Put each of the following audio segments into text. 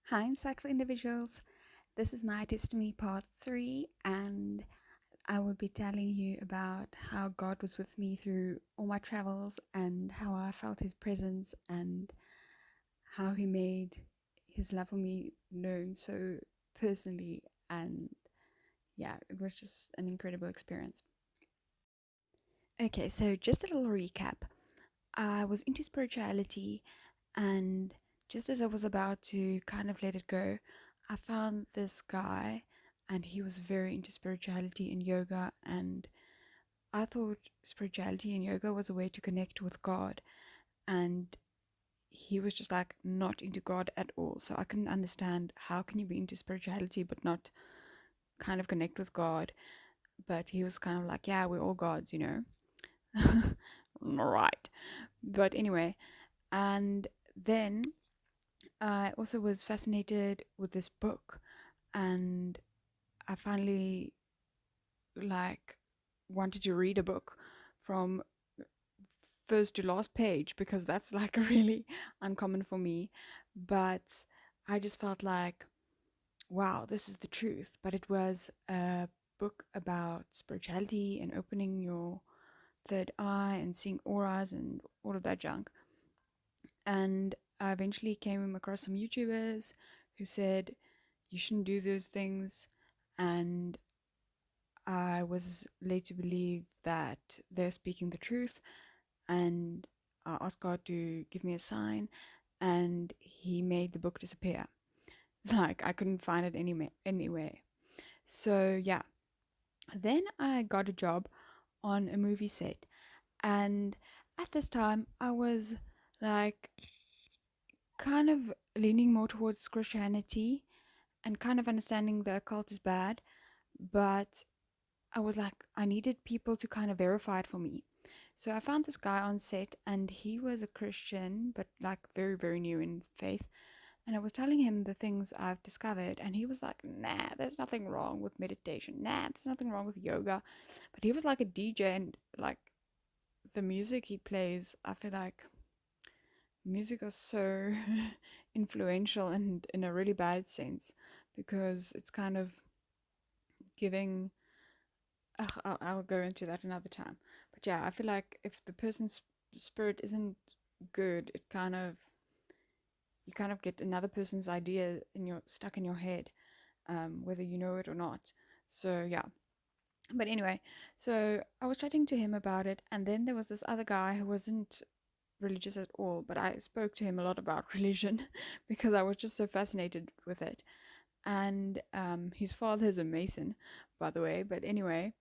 Hi, insightful individuals. This is my testimony part 3, and I will be telling you about how God was with me through all my travels and how I felt His presence and how He made His love for me known so personally. And yeah, it was just an incredible experience. Okay, so just a little recap. I was into spirituality, and just as I was about to kind of let it go, I found this guy, and he was very into spirituality and yoga. And I thought spirituality and yoga was a way to connect with God. And he was just like not into God at all. So I couldn't understand how can you be into spirituality but not kind of connect with God. But he was kind of like, yeah, we're all gods, you know. Right. But anyway, and then I also was fascinated with this book, and I finally like wanted to read a book from first to last page because that's like really uncommon for me. But I just felt like, wow, this is the truth. But it was a book about spirituality and opening your third eye and seeing auras and all of that junk. And I eventually came across some YouTubers who said you shouldn't do those things. And I was led to believe that they're speaking the truth. And I asked God to give me a sign, and He made the book disappear. It's like I couldn't find it anywhere. So, yeah. Then I got a job on a movie set. And at this time, I was like kind of leaning more towards Christianity and kind of understanding the occult is bad, but I was like, I needed people to kind of verify it for me. So I found this guy on set, and he was a Christian, but like very, very new in faith. And I was telling him the things I've discovered, and he was like, nah, there's nothing wrong with meditation. Nah, there's nothing wrong with yoga. But he was like a DJ, and like the music he plays, I feel like music is so influential and in a really bad sense because it's kind of giving. Ugh, I'll go into that another time. But yeah, I feel like if the person's spirit isn't good, it kind of you kind of get another person's idea in your stuck in your head, whether you know it or not. So yeah. But anyway, so I was chatting to him about it, and then there was this other guy who wasn't religious at all, but I spoke to him a lot about religion because I was just so fascinated with it. And his father is a Mason, by the way. But anyway,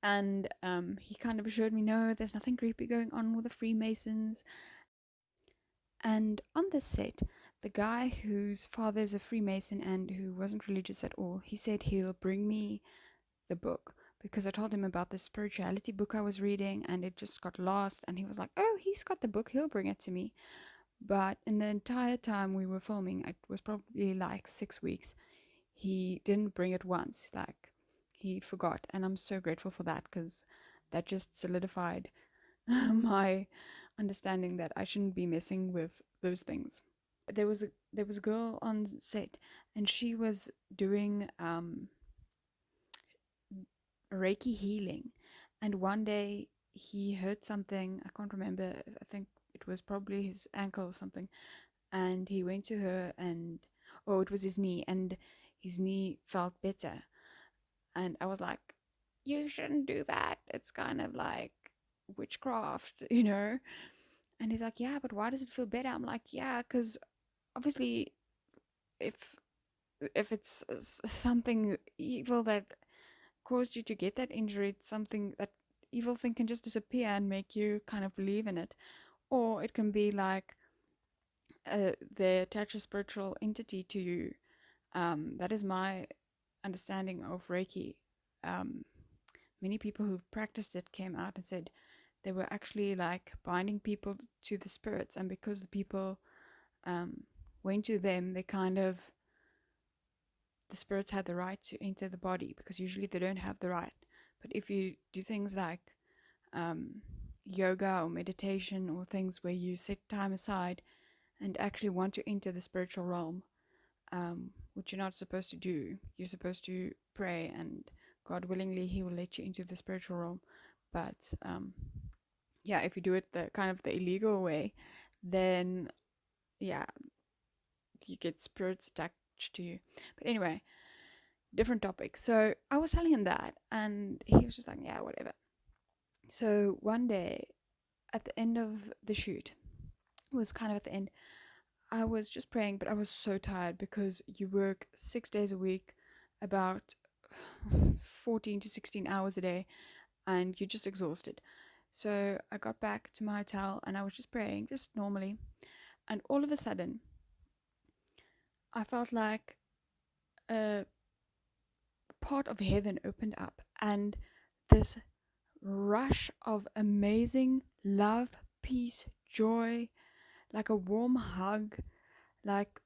and he kind of assured me, no, there's nothing creepy going on with the Freemasons. And on this set, the guy whose father is a Freemason and who wasn't religious at all, he said he'll bring me the book because I told him about the spirituality book I was reading and it just got lost. And he was like, oh, he's got the book, he'll bring it to me. But in the entire time we were filming, it was probably like 6 weeks, he didn't bring it once. Like, he forgot. And I'm so grateful for that because that just solidified my understanding that I shouldn't be messing with those things. There was a girl on set, and she was doing Reiki healing. And one day he heard something. I can't remember. I think it was probably his ankle or something. And he went to her, and oh, it was his knee, and his knee felt better. And I was like, you shouldn't do that. It's kind of like witchcraft, you know? And he's like, yeah, but why does it feel better? I'm like, yeah, because obviously, if it's something evil that caused you to get that injury, it's something that evil thing can just disappear and make you kind of believe in it. Or it can be like they attach a spiritual entity to you. That is my understanding of Reiki. Um, Many people who've practiced it came out and said they were actually like binding people to the spirits, and because the people um, went to them, they kind of the spirits had the right to enter the body because usually they don't have the right. But if you do things like um, yoga or meditation or things where you set time aside and actually want to enter the spiritual realm, which you're not supposed to do. You're supposed to pray, and God willingly, He will let you into the spiritual realm. But yeah, if you do it the kind of the illegal way, then yeah, you get spirits attached to you. But anyway, different topic. So I was telling him that, and he was just like, yeah, whatever. So one day at the end of the shoot, it was kind of at the end, I was just praying, but I was so tired because you work 6 days a week, about 14 to 16 hours a day, and you're just exhausted. So I got back to my hotel and I was just praying, just normally. And all of a sudden, I felt like a part of heaven opened up, and this rush of amazing love, peace, joy, like a warm hug, like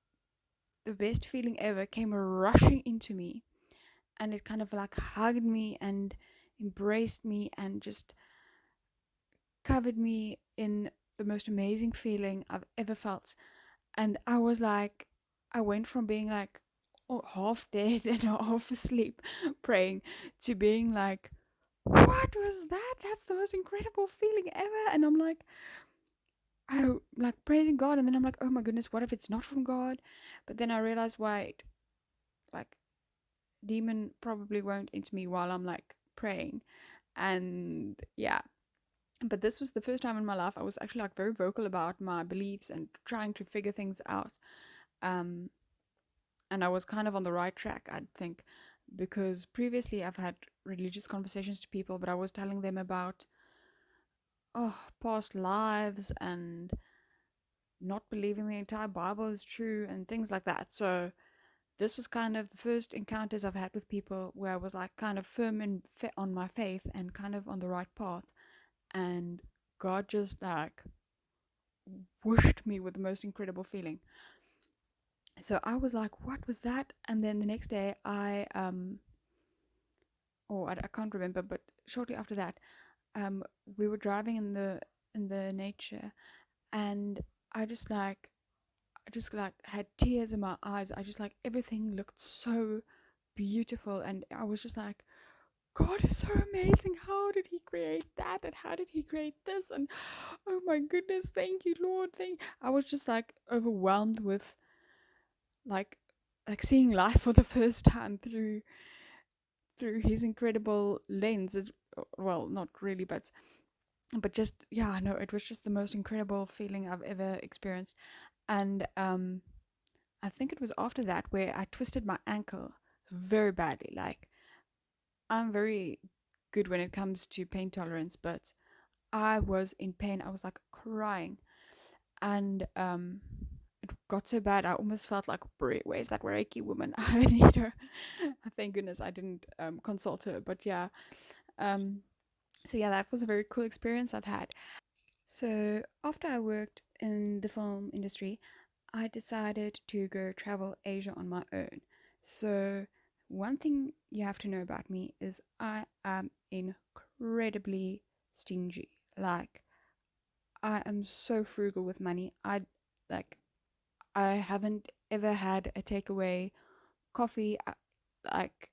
the best feeling ever came rushing into me. And it kind of like hugged me and embraced me and just covered me in the most amazing feeling I've ever felt. And I was like, I went from being like half dead and half asleep praying to being like, what was that? That's the most incredible feeling ever. And I'm like, I like praising God, and then I'm like, oh my goodness, what if it's not from God? But then I realized, wait, like demon probably won't enter me while I'm like praying. And yeah, but this was the first time in my life I was actually like very vocal about my beliefs and trying to figure things out. um and I was kind of on the right track, I think, because previously I've had religious conversations to people, but I was telling them about past lives and not believing the entire Bible is true and things like that. So this was kind of the first encounters I've had with people where I was like kind of firm and on my faith and kind of on the right path. And God just like whooshed me with the most incredible feeling. So I was like, what was that? And then the next day I can't remember, but shortly after that, we were driving in the nature, and I just like had tears in my eyes. I just like everything looked so beautiful, and I was just like, God is so amazing. How did He create that? And how did He create this? And oh my goodness, thank you, Lord. I was just like overwhelmed with like seeing life for the first time through His incredible lens. Well, not really, but just yeah, no, it was just the most incredible feeling I've ever experienced. And I think it was after that where I twisted my ankle very badly. Like I'm very good when it comes to pain tolerance, but I was in pain. I was like crying, and it got so bad I almost felt like, where's that reiki woman? I need her. Thank goodness I didn't consult her. But yeah, um, so yeah, that was a very cool experience I've had. So after I worked in the film industry, I decided to go travel Asia on my own. So one thing you have to know about me is I am incredibly stingy. Like I am so frugal with money. Like I haven't ever had a takeaway coffee like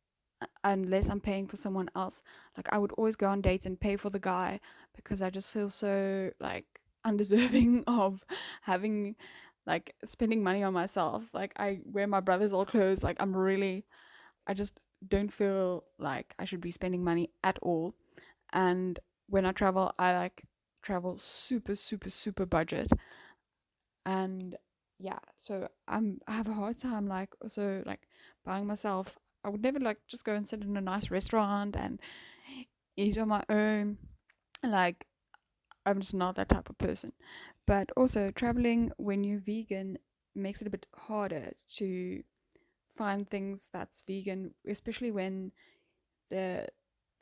unless I'm paying for someone else. Like I would always go on dates and pay for the guy because I just feel so like undeserving of having like spending money on myself. Like I wear my brother's old clothes. Like I just don't feel like I should be spending money at all. And when I travel, I like travel super super super budget. And yeah, so I have a hard time like also like buying myself. I would never like just go and sit in a nice restaurant and eat on my own. Like I'm just not that type of person. But also traveling when you're vegan makes it a bit harder to find things that's vegan, especially when the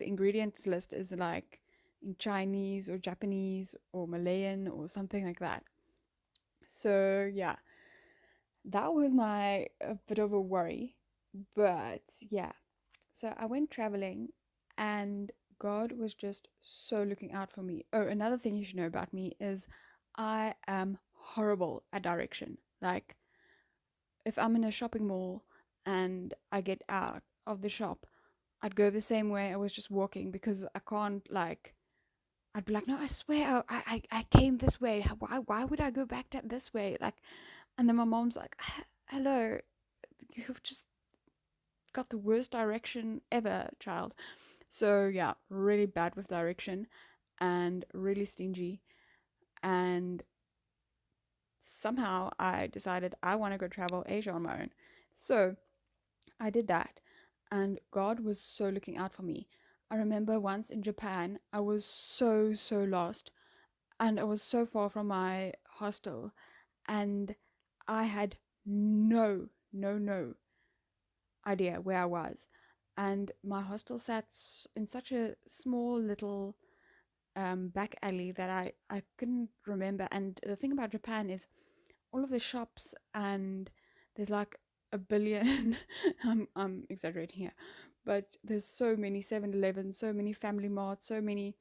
the ingredients list is like in Chinese or Japanese or Malayan or something like that. So yeah, that was my a bit of a worry. But yeah, so I went traveling, and God was just so looking out for me. Oh, another thing you should know about me is I am horrible at direction. Like if I'm in a shopping mall and I get out of the shop, I'd go the same way I was just walking, because I can't like. I'd be like, no, I swear, I came this way. Why would I go back this way? Like, and then my mom's like, hello, you've just got the worst direction ever, child. So yeah, really bad with direction and really stingy. And somehow I decided I want to go travel Asia on my own. So I did that, and God was so looking out for me. I remember once in Japan, I was so lost, and I was so far from my hostel, and I had no idea where I was. And my hostel sat in such a small little back alley that I couldn't remember. And the thing about Japan is all of the shops, and there's like a billion. I'm exaggerating here, but there's so many 7-Eleven, so many Family Mart, so many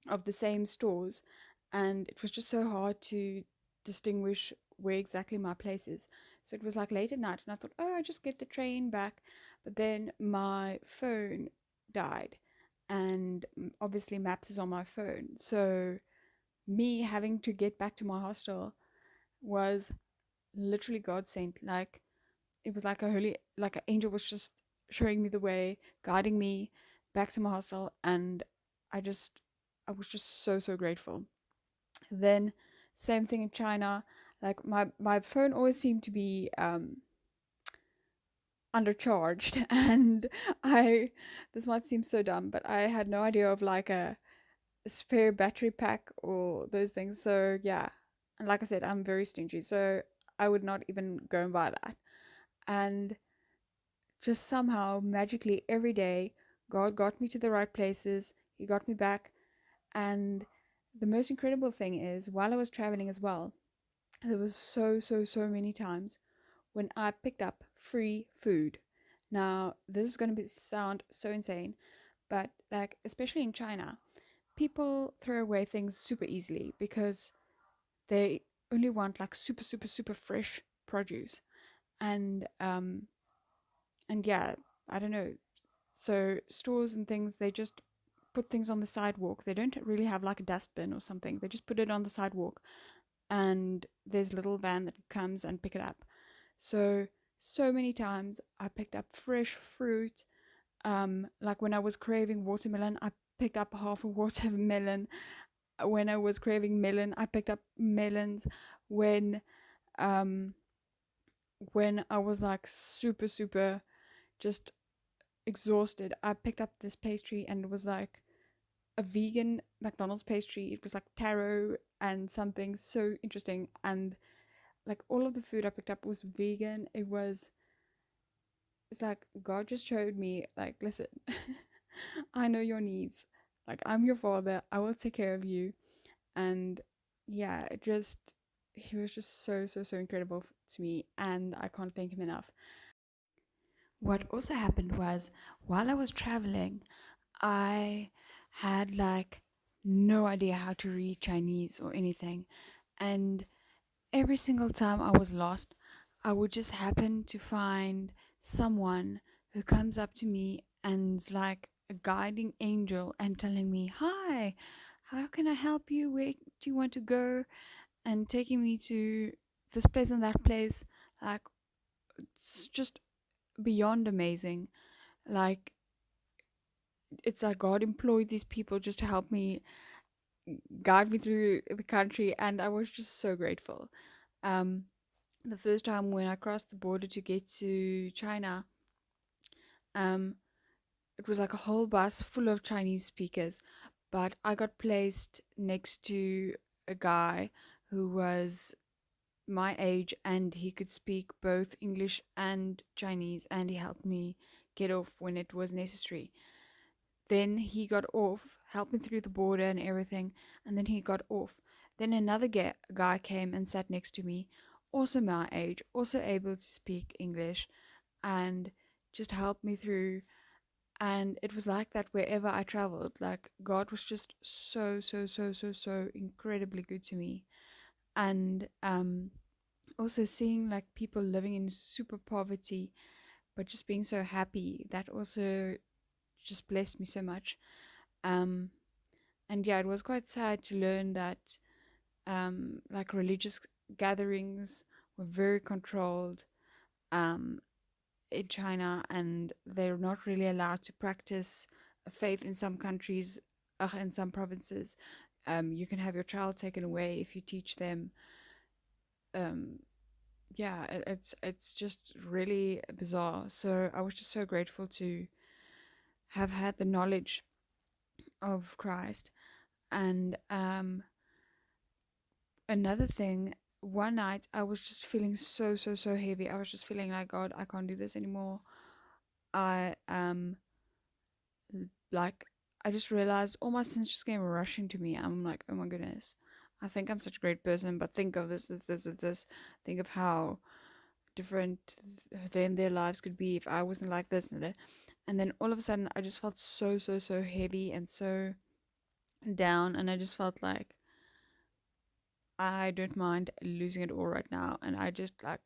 of the same stores, and it was just so hard to distinguish where exactly my place is. So it was like late at night, and I thought, oh, I just get the train back. But then my phone died, and obviously maps is on my phone. So me having to get back to my hostel was literally God sent. Like, it was like a holy, like an angel was just showing me the way, guiding me back to my hostel, and I just, I was just so grateful. Then, same thing in China. Like my phone always seemed to be undercharged, and I, this might seem so dumb, but I had no idea of like a spare battery pack or those things. So yeah, and like I said, I'm very stingy, so I would not even go and buy that. And just somehow magically every day God got me to the right places. He got me back. And the most incredible thing is, while I was traveling as well, there was so many times when I picked up free food. Now this is going to be sound so insane, but like, especially in China, people throw away things super easily because they only want like super fresh produce. And yeah, I don't know. So stores and things, they just put things on the sidewalk. They don't really have like a dustbin or something. They just put it on the sidewalk, and there's a little van that comes and pick it up. So many times I picked up fresh fruit. Like when I was craving watermelon, I picked up half a watermelon. When I was craving melon, I picked up melons. When um when I was like super just exhausted, I picked up this pastry, and it was like a vegan McDonald's pastry. It was like taro and something so interesting, and like all of the food I picked up was vegan. It's like God just showed me, like, listen, I know your needs. Like, I'm your father. I will take care of you. And yeah, he was just so incredible to me, and I can't thank him enough. What also happened was, while I was traveling, I had like no idea how to read Chinese or anything. And every single time I was lost, I would just happen to find someone who comes up to me and's like a guiding angel and telling me, hi, how can I help you? Where do you want to go? And taking me to this place and that place. Like, it's just beyond amazing. Like, it's like God employed these people just to help me, guide me through the country, and I was just so grateful. Um, the first time when I crossed the border to get to China, um, it was like a whole bus full of Chinese speakers, but I got placed next to a guy who was my age, and he could speak both English and Chinese, and he helped me get off when it was necessary. Then he got off, helped me through the border and everything, and then he got off. Then another guy came and sat next to me, also my age, also able to speak English, and just helped me through. And it was like that wherever I traveled. Like, God was just so incredibly good to me. And also seeing like people living in super poverty but just being so happy, that also just blessed me so much. um and yeah, it was quite sad to learn that like religious gatherings were very controlled um in China, and they're not really allowed to practice a faith in some countries, in some provinces. You can have your child taken away if you teach them. Um, yeah, it's just really bizarre. So I was just so grateful to have had the knowledge of Christ. And another thing, one night I was just feeling so heavy. I was just feeling like, God, I can't do this anymore. I like I just realized all my sins just came rushing to me. I'm like, oh my goodness, I think I'm such a great person, but think of this. Think of how different then their lives could be if I wasn't like this and that. And then all of a sudden, I just felt so heavy and so down, and I just felt like I don't mind losing it all right now. And I just like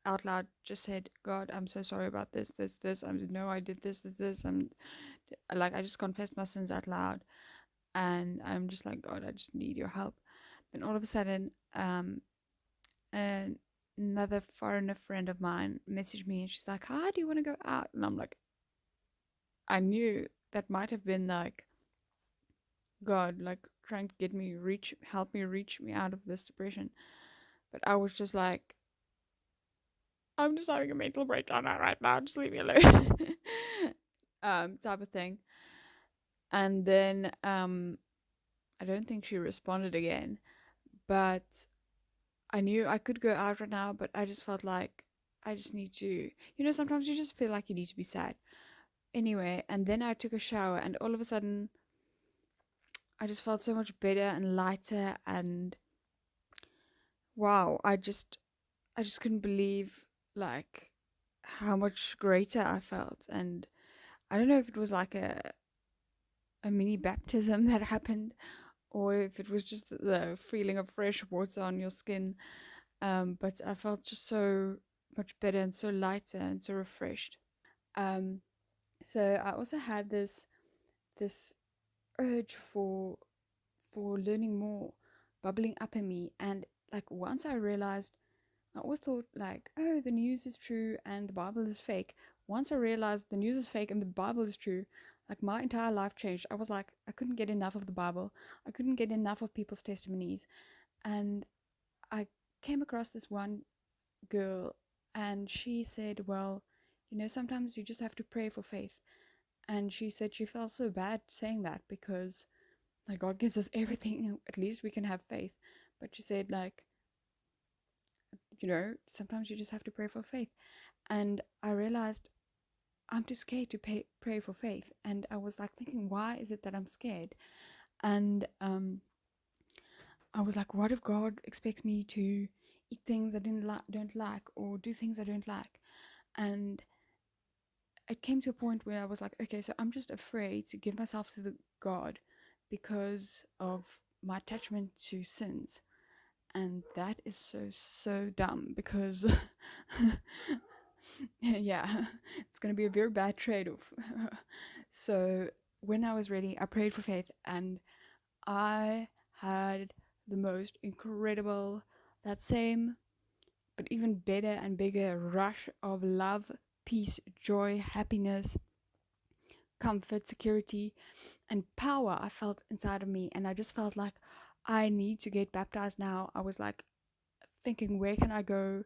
out loud just said, God, I'm so sorry about this. I know I did this. I'm like, I just confessed my sins out loud, and I'm just like, God, I just need your help. Then all of a sudden, an- another foreigner friend of mine messaged me, and she's like, "Hi, do you want to go out?" And I'm like, I knew that might have been like God, like trying to get me help me reach me out of this depression. But I was just like, I'm just having a mental breakdown right now. Just leave me alone, type of thing. And then I don't think she responded again, but I knew I could go out right now, but I just felt like I just need to, sometimes you just feel like you need to be sad. Anyway, and then I took a shower, and all of a sudden, I just felt so much better and lighter, and wow, I just couldn't believe like how much greater I felt. And I don't know if it was like a mini baptism that happened, or if it was just the feeling of fresh water on your skin. But I felt just so much better and so lighter and so refreshed. Um, so I also had this urge for learning more bubbling up in me, and like once I realized, I always thought like, oh, the news is true and the Bible is fake. Once I realized the news is fake and the Bible is true, like my entire life changed. I was like, I couldn't get enough of the Bible. I couldn't get enough of people's testimonies. And I came across this one girl, and she said, well, sometimes you just have to pray for faith. And she said she felt so bad saying that because like God gives us everything, at least we can have faith. But she said like, sometimes you just have to pray for faith. And I realized I'm too scared to pray for faith. And I was like thinking, why is it that I'm scared? And I was like, what if God expects me to eat things I don't like, or do things I don't like? And it came to a point where I was like, okay, so I'm just afraid to give myself to the God because of my attachment to sins. And that is so dumb because yeah, it's going to be a very bad trade-off. So when I was ready, I prayed for faith, and I had the most incredible, that same but even better and bigger rush of love, peace, joy, happiness, comfort, security, and power I felt inside of me. And I just felt like I need to get baptized now. I was like thinking, where can I go?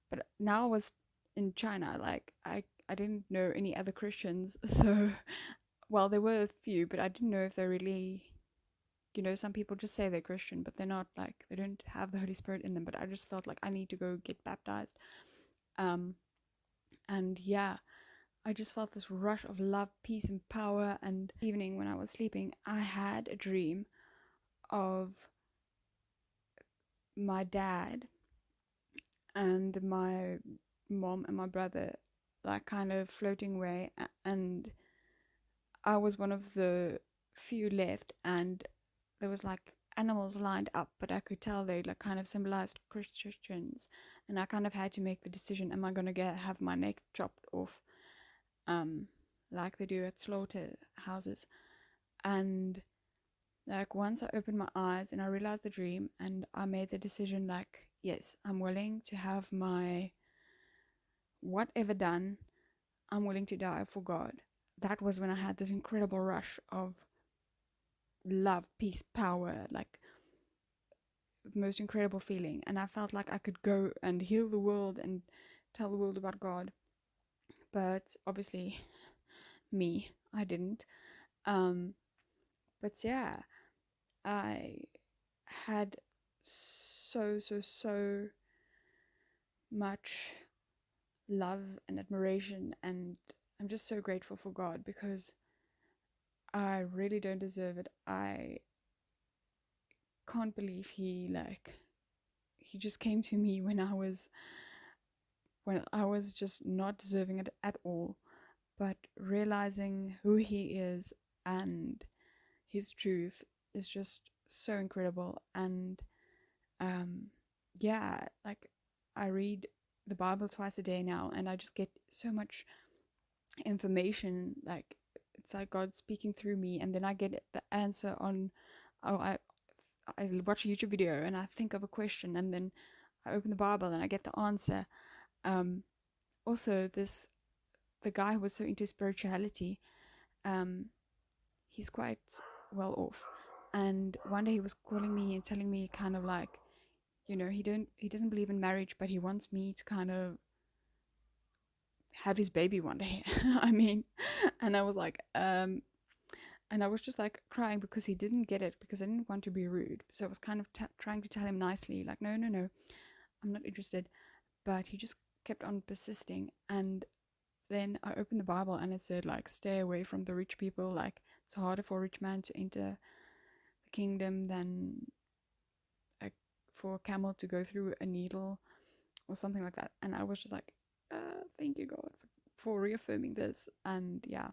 But now I was in China. Like I didn't know any other Christians. So, well, there were a few, but I didn't know if they're really, some people just say they're Christian, but they're not, like, they don't have the Holy Spirit in them. But I just felt like I need to go get baptized. Um, and yeah, I just felt this rush of love, peace, and power. And evening when I was sleeping, I had a dream of my dad and my mom and my brother, like kind of floating away, and I was one of the few left, and there was like animals lined up, but I could tell they like kind of symbolized Christians, and I kind of had to make the decision: am I gonna have my neck chopped off, like they do at slaughterhouses? And like once I opened my eyes and I realized the dream, and I made the decision like, yes, I'm willing to have my whatever done. I'm willing to die for God. That was when I had this incredible rush of love, peace, power, like the most incredible feeling. And I felt like I could go and heal the world and tell the world about God. But obviously, I didn't. Um, but yeah, I had so much love and admiration, and I'm just so grateful for God because I really don't deserve it. I can't believe he just came to me when I was just not deserving it at all, but realizing who he is and his truth is just so incredible. And yeah, like I read the Bible twice a day now, and I just get so much information. Like it's like God speaking through me, and then I get the answer on. Oh, I watch a YouTube video and I think of a question, and then I open the Bible and I get the answer. Um, Also, the guy who was so into spirituality, um, he's quite well off, and one day he was calling me and telling me kind of like, he doesn't believe in marriage, but he wants me to kind of have his baby one day. I mean, and I was like, and I was just like crying because he didn't get it, because I didn't want to be rude. So I was kind of trying to tell him nicely, like, no, I'm not interested. But he just kept on persisting. And then I opened the Bible and it said, like, stay away from the rich people. Like, it's harder for a rich man to enter the kingdom than a, for a camel to go through a needle or something like that. And I was just like, thank you, God, for reaffirming this. And yeah,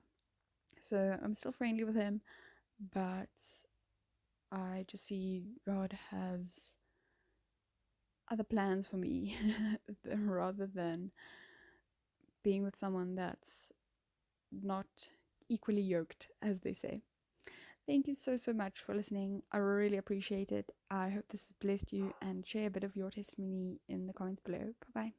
so I'm still friendly with him, but I just see God has other plans for me rather than being with someone that's not equally yoked, as they say. Thank you so much for listening. I really appreciate it. I hope this has blessed you, and share a bit of your testimony in the comments below. Bye bye.